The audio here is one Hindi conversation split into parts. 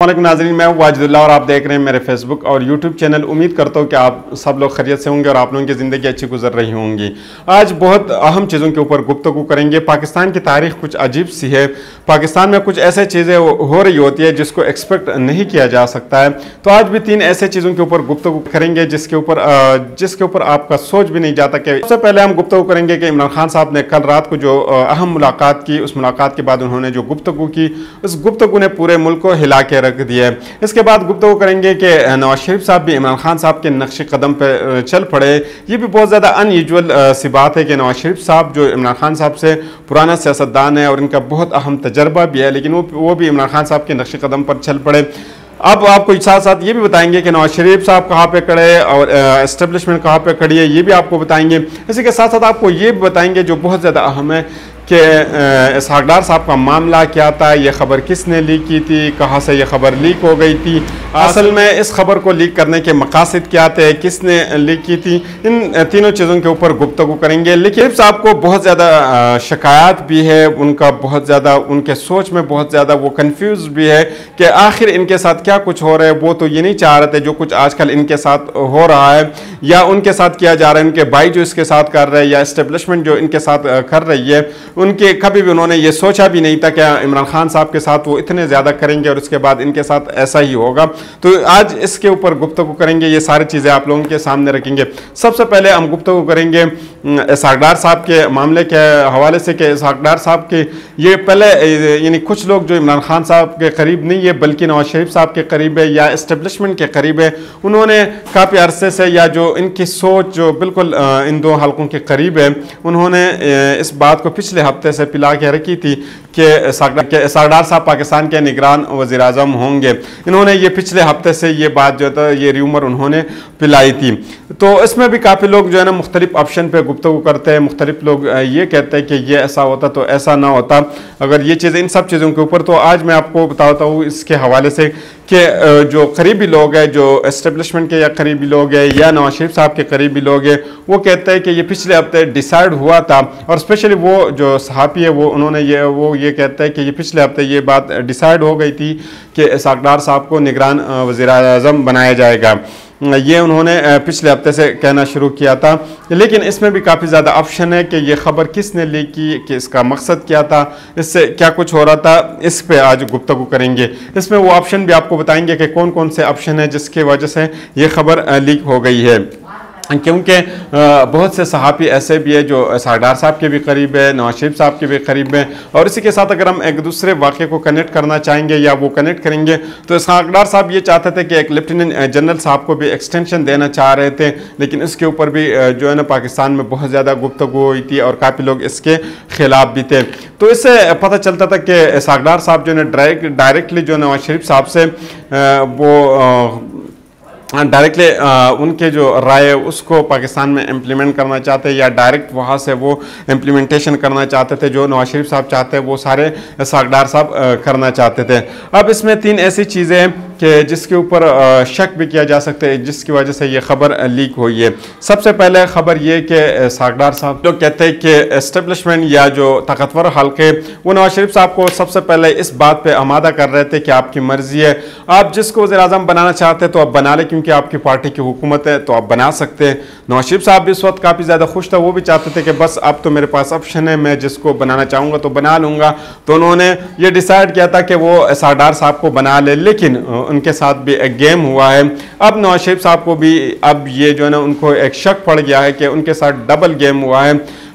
वालेकुम नाज़रीन, मैं वाजिदुल्लाह और आप देख रहे हैं मेरे फेसबुक और यूट्यूब चैनल। उम्मीद करता हूँ कि आप सब लोग खैरियत से होंगे और आप लोगों की ज़िंदगी अच्छी गुजर रही होंगी। आज बहुत अहम चीज़ों के ऊपर गुफ्तगू करेंगे। पाकिस्तान की तारीख कुछ अजीब सी है। पाकिस्तान में कुछ ऐसे चीज़ें हो रही होती है जिसको एक्सपेक्ट नहीं किया जा सकता है। तो आज भी 3 ऐसे चीज़ों के ऊपर गुफ्तगू करेंगे जिसके ऊपर आपका सोच भी नहीं जाता। कि सबसे पहले हम गुफ्तगू करेंगे कि इमरान खान साहब ने कल रात को जो अहम मुलाकात की, उस मुलाकात के बाद उन्होंने जो गुफ्तगू की, उस गुफ्तगू ने पूरे मुल्क को हिला के रख दिया है। इसके बाद गुफ्तगू करेंगे कि नवाज शरीफ साहब भी इमरान खान साहब के नक्श कदम पर चल पड़े। ये भी बहुत ज़्यादा अनयूजुअल सी बात है कि नवाज शरीफ साहब जो इमरान खान साहब से पुराना सियासतदान है और इनका बहुत अहम तजर्बा भी है, लेकिन वो भी इमरान खान साहब के नक्श कदम पर चल पड़े। अब आपको साथ साथ ये भी बताएंगे कि नवाज शरीफ साहब कहाँ पे खड़े और एस्टेब्लिशमेंट कहाँ पे खड़ी है, ये भी आपको बताएंगे। इसी के साथ साथ आपको ये भी बताएंगे जो बहुत ज़्यादा अहम है कि इसहाक डार साहब का मामला क्या था, ये खबर किसने लीक की थी, कहाँ से ये खबर लीक हो गई थी, असल में इस खबर को लीक करने के मकासद क्या थे, किसने लीक की थी। इन तीनों चीज़ों के ऊपर गुफ्तगू करेंगे। लेकिन साहब को बहुत ज़्यादा शिकायत भी है, उनका बहुत ज़्यादा उनके सोच में बहुत ज़्यादा वो कन्फ्यूज भी है कि आखिर इनके साथ क्या कुछ हो रहा है। वो तो ये नहीं चाह रहे थे जो कुछ आजकल इनके साथ हो रहा है या उनके साथ किया जा रहा है, उनके भाई जो इसके साथ कर रहे हैं या एस्टेब्लिशमेंट जो इनके साथ कर रही है, उनके कभी भी उन्होंने ये सोचा भी नहीं था कि इमरान खान साहब के साथ वो इतने ज़्यादा करेंगे और उसके बाद इनके साथ ऐसा ही होगा। तो आज इसके ऊपर गुफ्तगू करेंगे, ये सारी चीज़ें आप लोगों के सामने रखेंगे। सबसे पहले हम गुफ्तगू करेंगे इसहाक डार साहब के मामले के हवाले से कि इसहाक डार साहब के ये पहले यानी कुछ लोग जो इमरान खान साहब के करीब नहीं है बल्कि नवाज शरीफ साहब के करीब है या एस्टेब्लिशमेंट के करीब है, उन्होंने काफ़ी अरसे से या जो इनकी सोच जो बिल्कुल इन दो हलकों के करीब है, उन्होंने इस बात को पिछले हफ्ते से पिला के रखी थी कि इसहाक डार साहब पाकिस्तान के निगरान वज़ीर आज़म होंगे। इन्होंने ये पिछले हफ्ते से ये बात जो था, ये र्यूमर उन्होंने पिलाई थी। तो इसमें भी काफ़ी लोग जो है ना मुख्तलिफ ऑप्शन पे गुफ्तगू करते हैं। मुख्तलिफ लोग ये कहते हैं कि ये ऐसा होता तो ऐसा ना होता, अगर ये चीज़ें इन सब चीज़ों के ऊपर। तो आज मैं आपको बताता हूँ इसके हवाले से कि जो करीबी लोग हैं, जो एस्टेब्लिशमेंट के या करीबी लोग हैं या नवाज शरीफ साहब के करीबी लोग हैं, वो कहते हैं कि ये पिछले हफ्ते डिसाइड हुआ था। और स्पेशली वो जो सहाफ़ी है वो ये कहते हैं कि ये पिछले हफ्ते ये बात डिसाइड हो गई थी कि इसहाक डार साहब को निगरान वज़ीर आज़म बनाया जाएगा। ये उन्होंने पिछले हफ्ते से कहना शुरू किया था। लेकिन इसमें भी काफ़ी ज़्यादा ऑप्शन है कि ये खबर किसने लीक की, कि इसका मकसद क्या था, इससे क्या कुछ हो रहा था, इस पे आज गुफ्तगू करेंगे। इसमें वो ऑप्शन भी आपको बताएंगे कि कौन कौन से ऑप्शन है जिसकी वजह से ये खबर लीक हो गई है। क्योंकि बहुत से सहाफ़ी ऐसे भी है जो इसहाक डार साहब के भी करीब है, नवाज शरीफ साहब के भी करीब है। और इसी के साथ अगर हम एक दूसरे वाक़े को कनेक्ट करना चाहेंगे या वो कनेक्ट करेंगे तो इसहाक डार साहब ये चाहते थे कि एक लेफ्टिनेंट जनरल साहब को भी एक्सटेंशन देना चाह रहे थे, लेकिन इसके ऊपर भी जो है ना पाकिस्तान में बहुत ज़्यादा गुफ्तगू हुई थी और काफ़ी लोग इसके खिलाफ भी थे। तो इससे पता चलता था कि इसहाक डार साहब जो है डायरेक्टली जो नवाज शरीफ साहब से वो डायरेक्टली उनके जो राय है उसको पाकिस्तान में इम्प्लीमेंट करना चाहते हैं या डायरेक्ट वहाँ से वो इम्प्लीमेंटेशन करना चाहते थे। जो नवाज शरीफ साहब चाहते हैं वो सारे इसहाक डार साहब करना चाहते थे। अब इसमें 3 ऐसी चीज़ें हैं कि जिसके ऊपर शक भी किया जा सकता है, जिसकी वजह से ये खबर लीक हुई है। सबसे पहले खबर ये कि इसहाक डार साहब जो कहते हैं कि एस्टेब्लिशमेंट या जो ताकतवर हल्के वो नवाज शरीफ साहब को सबसे पहले इस बात पे आमादा कर रहे थे कि आपकी मर्जी है, आप जिसको वज़ीर आज़म बनाना चाहते हैं तो आप बना लें, क्योंकि आपकी पार्टी की हुकूमत है तो आप बना सकते हैं। नवाज शरीफ साहब भी इस वक्त काफ़ी ज़्यादा खुश था, वो भी चाहते थे कि बस अब तो मेरे पास ऑप्शन है, मैं जिसको बनाना चाहूँगा तो बना लूँगा। तो उन्होंने ये डिसाइड किया था कि वो इसहाक डार साहब को बना ले, लेकिन उनके साथ भी एक गेम हुआ है। अब नवाज शरीफ साहब को भी अब ये जो है ना उनको एक शक पड़ गया है कि उनके साथ डबल गेम हुआ है।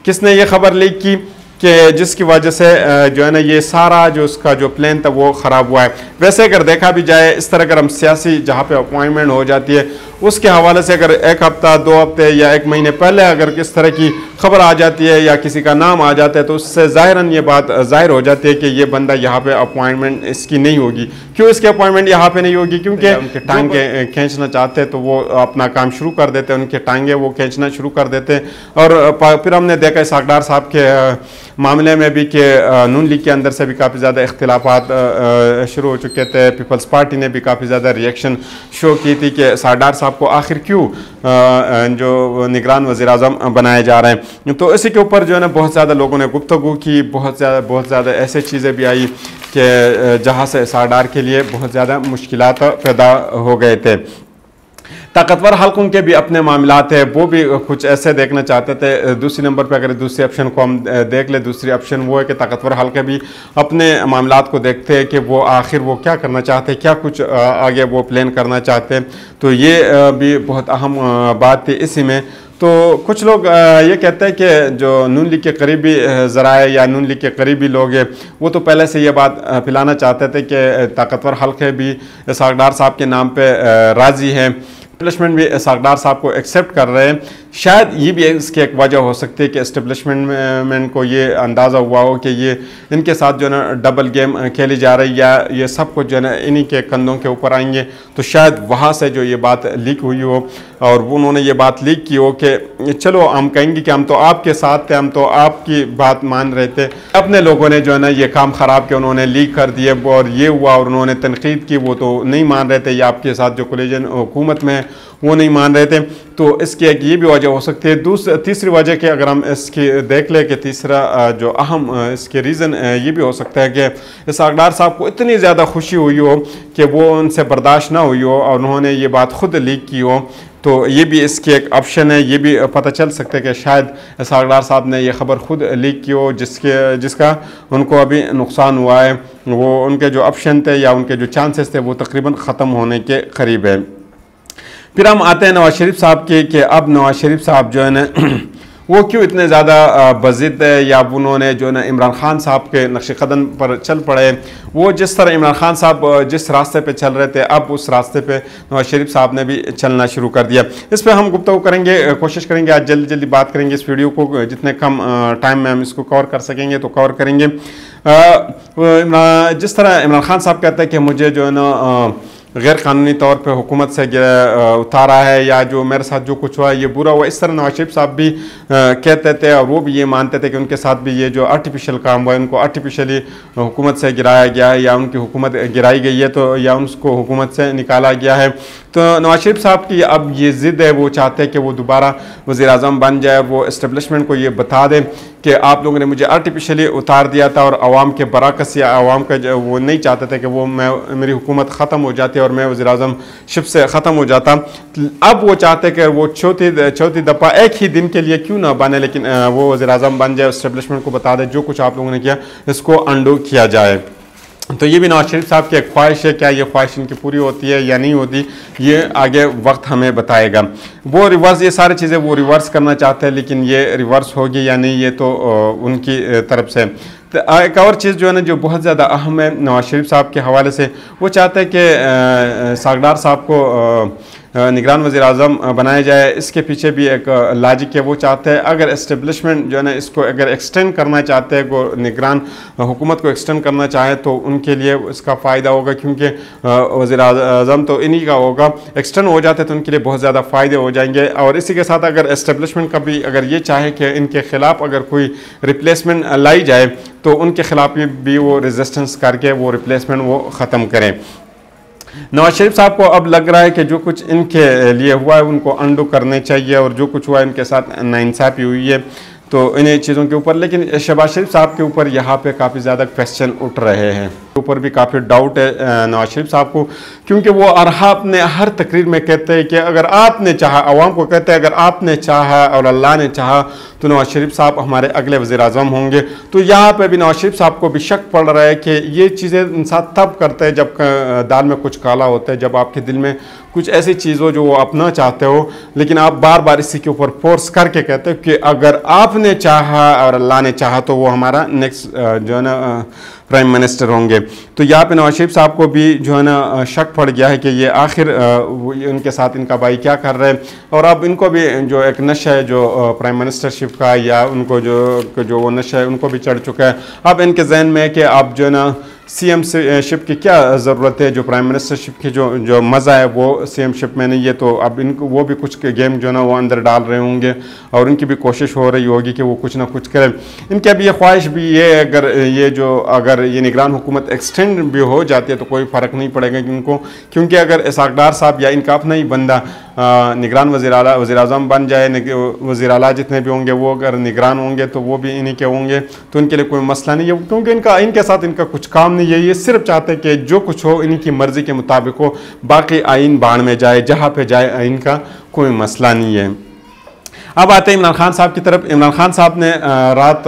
किसने ये खबर लीक की कि जिसकी वजह से जो है ना ये सारा जो उसका जो प्लान था वो ख़राब हुआ है। वैसे अगर देखा भी जाए इस तरह अगर हम सियासी जहाँ पे अपॉइंटमेंट हो जाती है उसके हवाले से अगर 1 हफ्ता 2 हफ्ते या 1 महीने पहले अगर किस तरह की खबर आ जाती है या किसी का नाम आ जाता है तो उससे ज़ाहिरन ये बात ज़ाहिर हो जाती है कि ये बंदा यहाँ पे अपॉइंटमेंट इसकी नहीं होगी। क्यों इसकी अपॉइंटमेंट यहाँ पे नहीं होगी? क्योंकि उनके टांगे खींचना चाहते हैं तो वो अपना काम शुरू कर देते हैं, उनके टांगे वो खींचना शुरू कर देते हैं। और फिर हमने देखा इसहाक डार साहब के मामले में भी कि नून लीग के अंदर से भी काफ़ी ज़्यादा इख्तिलाफात शुरू हो चुके थे। पीपल्स पार्टी ने भी काफ़ी ज़्यादा रिएक्शन शो की थी कि इसहाक डार साहब को आखिर क्यों जो निगरान वज़ीर आज़म बनाए जा रहे हैं। तो इसी के ऊपर जो है ना बहुत ज़्यादा लोगों ने गुफ्तगू की, बहुत ज़्यादा ऐसे चीज़ें भी आई कि जहाँ से इसाक डार के लिए बहुत ज़्यादा मुश्किलात पैदा हो गए थे। ताकतवर हल्कों के भी अपने मामलात है, वो भी कुछ ऐसे देखना चाहते थे। दूसरी नंबर पे अगर दूसरे ऑप्शन को हम देख ले, दूसरी ऑप्शन वो है कि ताकतवर हल्के भी अपने मामलात को देखते हैं कि वो आखिर वो क्या करना चाहते हैं, क्या कुछ आगे वो प्लान करना चाहते हैं। तो ये भी बहुत अहम बात थी इसी में। तो कुछ लोग ये कहते हैं कि जो नून लीग के करीबी ज़राए या नून लीग के करीबी लोग हैं वो तो पहले से ये बात फैलाना चाहते थे कि ताकतवर हल्के भी इसाक डार साहब के नाम पे राज़ी हैं, एस्टेब्लिशमेंट भी इसाक डार साहब को एक्सेप्ट कर रहे हैं। शायद ये भी इसकी एक वजह हो सकती है कि एस्टेब्लिशमेंट को ये अंदाज़ा हुआ हो कि ये इनके साथ जो है ना डबल गेम खेली जा रही है या ये सब कुछ जो है ना इन्हीं के कंधों के ऊपर आएंगे। तो शायद वहाँ से जो ये बात लीक हुई हो और उन्होंने ये बात लीक की हो कि चलो हम कहेंगे कि हम तो आपके साथ थे, हम तो आपकी बात मान रहे थे, अपने लोगों ने जो है ना ये काम ख़राब किया, उन्होंने लीक कर दिए और ये हुआ और उन्होंने तनकीद की, वो तो नहीं मान रहे थे, या आपके साथ जो कोलिजन हुकूमत में है वो नहीं मान रहे थे। तो इसकी एक ये भी वजह हो सकती है। तीसरी वजह के अगर हम इसकी देख ले कि तीसरा जो अहम इसके रीज़न ये भी हो सकता है कि इसाक डार साहब को इतनी ज़्यादा खुशी हुई हो कि वो उनसे बर्दाश्त ना हुई हो और उन्होंने ये बात खुद लीक की हो। तो ये भी इसकी एक ऑप्शन है। ये भी पता चल सकता है कि शायद इसाक डार साहब ने यह खबर खुद लीक की हो जिसका उनको अभी नुकसान हुआ है। वो उनके जो ऑप्शन थे या उनके जो चांसेस थे वो तकरीबन ख़त्म होने के करीब है। फिर हम आते हैं नवाज शरीफ साहब के कि अब नवाज शरीफ साहब जो है ना वो क्यों इतने ज़्यादा बज़िद है या उन्होंने जो है ना इमरान खान साहब के नक्श कदम पर चल पड़े। वो जिस तरह इमरान खान साहब जिस रास्ते पे चल रहे थे अब उस रास्ते पे नवाज शरीफ साहब ने भी चलना शुरू कर दिया। इस पर हम गुफ्तगू करेंगे, कोशिश करेंगे आज जल्दी जल्दी बात करेंगे इस वीडियो को, जितने कम टाइम में हम इसको कवर कर सकेंगे तो कवर करेंगे। जिस तरह इमरान खान साहब कहते हैं कि मुझे जो है ना गैर कानूनी तौर पे हुकूमत से उतारा है या जो मेरे साथ जो कुछ हुआ ये बुरा हुआ, इस तरह नवाज शरीफ साहब भी कहते थे और वो भी ये मानते थे कि उनके साथ भी ये जो आर्टिफिशियल काम हुआ है, उनको आर्टिफिशियली हुकूमत से गिराया गया है या उनकी हुकूमत गिराई गई है तो या उनको हुकूमत से निकाला गया है। तो नवाज शरीफ साहब की अब ये ज़िद है, वो चाहते हैं कि वो दोबारा वज़ीर-ए-आज़म बन जाए, वो इस्टेब्लिशमेंट को ये बता दें कि आप लोगों ने मुझे आर्टिफिशियली उतार दिया था और अवाम के बरअक्स या अवाम का वो नहीं चाहते थे कि वो मेरी हुकूमत ख़त्म हो जाती और मैं वज़ीर-ए-आज़म शिप से ख़त्म हो जाता। अब वो चाहते कि वो चौथी दफ़ा एक ही दिन के लिए क्यों ना बने लेकिन वो वज़ीर-ए-आज़म बन जाए, इस्टेब्लिशमेंट को बता दे जो कुछ आप लोगों ने किया इसको अंडू किया जाए। तो ये भी नवाज शरीफ साहब की एक ख्वाहिश है। क्या ये ख्वाहिश इनकी पूरी होती है या नहीं होती ये आगे वक्त हमें बताएगा। वो रिवर्स ये सारी चीज़ें वो रिवर्स करना चाहते हैं लेकिन ये रिवर्स होगी या नहीं ये तो उनकी तरफ से। तो एक और चीज़ जो है ना जो बहुत ज़्यादा अहम है नवाज शरीफ साहब के हवाले से, वो चाहते हैं कि इसाक डार साहब को निगरान वज़ीर-ए-आज़म बनाया जाए। इसके पीछे भी एक लॉजिक है, वो चाहते हैं अगर इस्टेब्लिशमेंट जो है ना इसको अगर एक्सटेंड करना चाहते हैं, वो निगरान हुकूमत को एक्सटेंड करना चाहे तो उनके लिए इसका फ़ायदा होगा क्योंकि वज़ीर-ए-आज़म तो इन्हीं का होगा। एक्सटेंड हो जाते तो उनके लिए बहुत ज़्यादा फ़ायदे हो जाएंगे। और इसी के साथ अगर इस्टेब्लिशमेंट का भी अगर ये चाहे कि इनके ख़िलाफ़ अगर कोई रिप्लेसमेंट लाई जाए तो उनके ख़िलाफ़ भी वो रेजिस्टेंस करके वो रिप्लेसमेंट वो ख़त्म करें। नवाज शरीफ साहब को अब लग रहा है कि जो कुछ इनके लिए हुआ है उनको अंडू करने चाहिए और जो कुछ हुआ है इनके साथ नाइंसाफ़ी हुई है तो इन्हीं चीज़ों के ऊपर। लेकिन शहबाज शरीफ साहब के ऊपर यहाँ पे काफ़ी ज़्यादा क्वेश्चन उठ रहे हैं, ऊपर भी काफ़ी डाउट है नवाज शरीफ साहब को क्योंकि वो अपने हर तकरीर में कहते हैं कि अगर आपने चाहा, अवाम को कहते हैं अगर आपने चाहा और अल्लाह ने चाहा तो नवाज शरीफ साहब हमारे अगले वज़ीर-ए-आज़म होंगे। तो यहाँ पे भी नवाज शरीफ साहब को भी शक पड़ रहा है कि ये चीज़ें इंसान तब करते हैं जब दाल में कुछ काला होता है, जब आपके दिल में कुछ ऐसी चीज़ हो जो वो अपना चाहते हो लेकिन आप बार बार इसी के ऊपर फोर्स करके कहते हो कि अगर आपने चाहा और अल्लाह ने चाहा तो वो हमारा नेक्स्ट जो है ना प्राइम मिनिस्टर होंगे। तो यहाँ पे नवाज शरीफ साहब को भी जो है ना शक पड़ गया है कि ये आखिर उनके साथ इनका भाई क्या कर रहे हैं और अब इनको भी जो एक नशा है जो प्राइम मिनिस्टरशिप का या उनको जो वो नशा है उनको भी चढ़ चुका है। अब इनके जहन में है कि आप जो है ना सीएम शिप की क्या ज़रूरत है, जो प्राइम मिनिस्टरशिप की जो मज़ा है वो सीएम शिप में नहीं है। तो अब इनको वो भी कुछ गेम जो ना वो अंदर डाल रहे होंगे और उनकी भी कोशिश हो रही होगी कि वो कुछ ना कुछ करें। इनकी अब ये ख्वाहिश भी ये अगर ये निगरान हुकूमत एक्सटेंड भी हो जाती है तो कोई फ़र्क नहीं पड़ेगा इनको, क्योंकि अगर इसाक डार साहब या इनका अपना ही बंदा निगरान वज़ीर आज़म बन जाए, वज़ीर आला जितने भी होंगे वो अगर निगरान होंगे तो वो भी इन्हीं के होंगे, तो इनके लिए कोई मसला नहीं है, क्योंकि इनके साथ इनका कुछ काम नहीं है। ये सिर्फ चाहते हैं कि जो कुछ हो इनकी मर्ज़ी के मुताबिक हो, बाकी आइन बाढ़ में जाए, जहाँ पे जाए आइन का कोई मसला नहीं है। अब आते हैं इमरान खान साहब की तरफ। इमरान खान साहब ने रात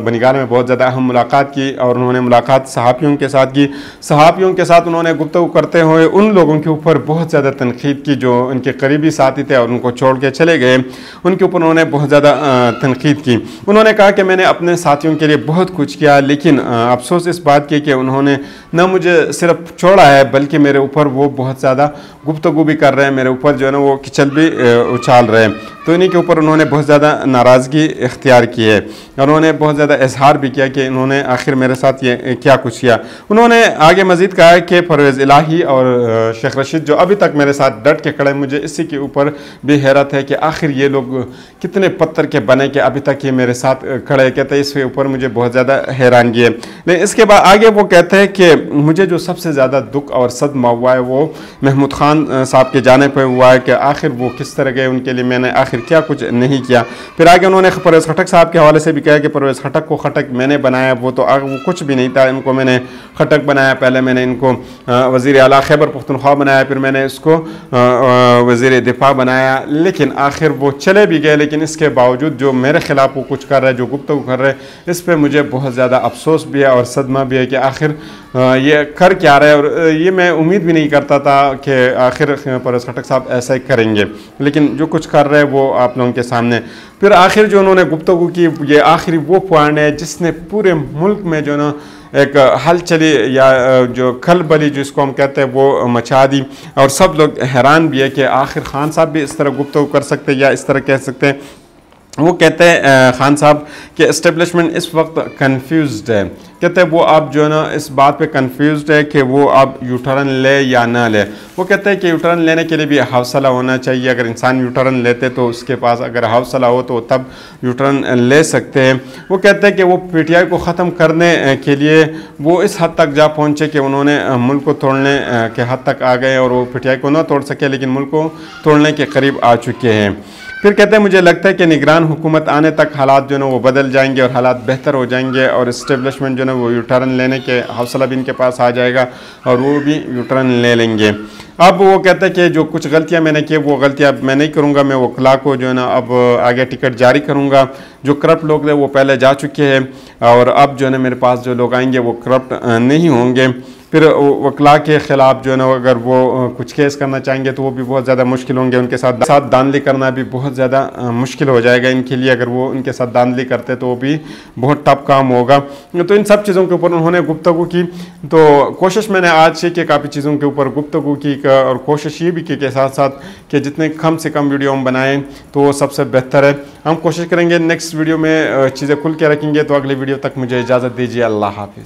बनीगाल में बहुत ज़्यादा अहम मुलाकात की और उन्होंने मुलाकात सहाफ़ियों के साथ की। सहाफ़ियों के साथ उन्होंने गुफ्तगू करते हुए उन लोगों के ऊपर बहुत ज़्यादा तनकीद की जो उनके करीबी साथी थे और उनको छोड़ के चले गए, उनके ऊपर उन्होंने बहुत ज़्यादा तनकीद की। उन्होंने कहा कि मैंने अपने साथियों के लिए बहुत कुछ किया, लेकिन अफसोस इस बात की कि उन्होंने न मुझे सिर्फ छोड़ा है बल्कि मेरे ऊपर वो बहुत ज़्यादा गुफ्तगू भी कर रहे हैं, मेरे ऊपर जो है ना वो किचल भी उछाल रहे हैं। तो इन्हीं के ऊपर उन्होंने बहुत ज़्यादा नाराज़गी इख्तियार की है और उन्होंने बहुत ज़्यादा इजहार भी किया कि इन्होंने आखिर मेरे साथ ये क्या कुछ किया। उन्होंने आगे मज़ीद कहा है कि परवेज़ इलाही और शेख रशीद जो अभी तक मेरे साथ डट के खड़े, मुझे इसी के ऊपर भी हैरत है कि आखिर ये लोग कितने पत्थर के बने कि अभी तक ये मेरे साथ खड़े। कहते हैं इसके ऊपर मुझे बहुत ज़्यादा हैरानगी है। लेकिन इसके बाद आगे वो कहते हैं कि मुझे जो सबसे ज़्यादा दुख और सदमा हुआ है वो महमूद खान साहब के जाने पर हुआ है कि आखिर वो किस तरह गए, उनके लिए मैंने आखिर क्या कुछ नहीं किया। फिर आगे उन्होंने परवेज़ खटक साहब के हवाले से भी कहा कि परवेज़ खटक को खटक मैंने बनाया, वो तो वो कुछ भी नहीं था, इनको मैंने खटक बनाया। पहले मैंने इनको वज़ीर आला खैबर पख्तूनख्वा बनाया, फिर मैंने इसको वज़ीर दिफा बनाया, लेकिन आखिर वो चले भी गए। लेकिन इसके बावजूद जो मेरे ख़िलाफ़ वो कुछ कर रहे हैं, जो गुफ्तगू कर रहे हैं, इस पर मुझे बहुत ज़्यादा अफसोस भी है और सदमा भी है कि आखिर ये कर क्या रहे। और ये मैं उम्मीद भी नहीं करता था कि आखिर परवेज़ खटक साहब ऐसा ही करेंगे, लेकिन जो कुछ कर रहे हैं वो आप लोगों के सामने। फिर आखिर जो उन्होंने गुफ्तगू की, ये आखिरी वो पॉइंट है जिसने पूरे मुल्क में जो ना एक हलचली या जो खलबली जिसको हम कहते हैं वो मचा दी और सब लोग हैरान भी है कि आखिर खान साहब भी इस तरह गुफ्तगू कर सकते हैं या इस तरह कह सकते हैं। वो कहते हैं खान साहब कि इस्टेब्लिशमेंट इस वक्त कंफ्यूज्ड है। कहते हैं वो आप जो है ना इस बात पे कंफ्यूज्ड है कि वो आप यू टर्न ले या ना ले। वो कहते हैं कि यू टर्न लेने के लिए भी हौसला होना चाहिए। अगर इंसान यू टर्न लेते तो उसके पास अगर हौसला हो तो तब यू टर्न ले सकते हैं। वो कहते हैं कि वो पीटीआई को ख़त्म करने के लिए वो इस हद तक जा पहुँचे कि उन्होंने मुल्क को तोड़ने के हद तक आ गए और वो पीटीआई को ना तोड़ सके लेकिन मुल्क को तोड़ने के करीब आ चुके हैं। फिर कहते हैं मुझे लगता है कि निगरान हुकूमत आने तक हालात जो है वो बदल जाएंगे और हालात बेहतर हो जाएंगे और इस्टेब्लिशमेंट जो है वो यू टर्न लेने के हौसला भी इनके पास आ जाएगा और वो भी यू टर्न ले लेंगे। अब वो कहते हैं कि जो कुछ गलतियां मैंने की वो गलतियां अब मैं नहीं करूंगा, मैं वकला को जो है ना अब आगे टिकट जारी करूंगा। जो करप्ट लोग थे वो पहले जा चुके हैं और अब जो है ना मेरे पास जो लोग आएंगे वो करप्ट नहीं होंगे। फिर वकला के ख़िलाफ़ जो है ना अगर वो कुछ केस करना चाहेंगे तो वो भी बहुत ज़्यादा मुश्किल होंगे, उनके साथ दांधली करना भी बहुत ज़्यादा मुश्किल हो जाएगा इनके लिए। अगर वो उनके साथ दांधली करते तो वो भी बहुत टफ काम होगा। तो इन सब चीज़ों के ऊपर उन्होंने गुफ्तगू की। तो कोशिश मैंने आज से कि काफ़ी चीज़ों के ऊपर गुफ्तगू की और कोशिश ये भी की के साथ साथ कि जितने कम से कम वीडियो हम बनाएँ तो वो सबसे बेहतर है। हम कोशिश करेंगे नेक्स्ट वीडियो में चीज़ें खुल के रखेंगे। तो अगली वीडियो तक मुझे इजाज़त दीजिए। अल्लाह हाफिज़।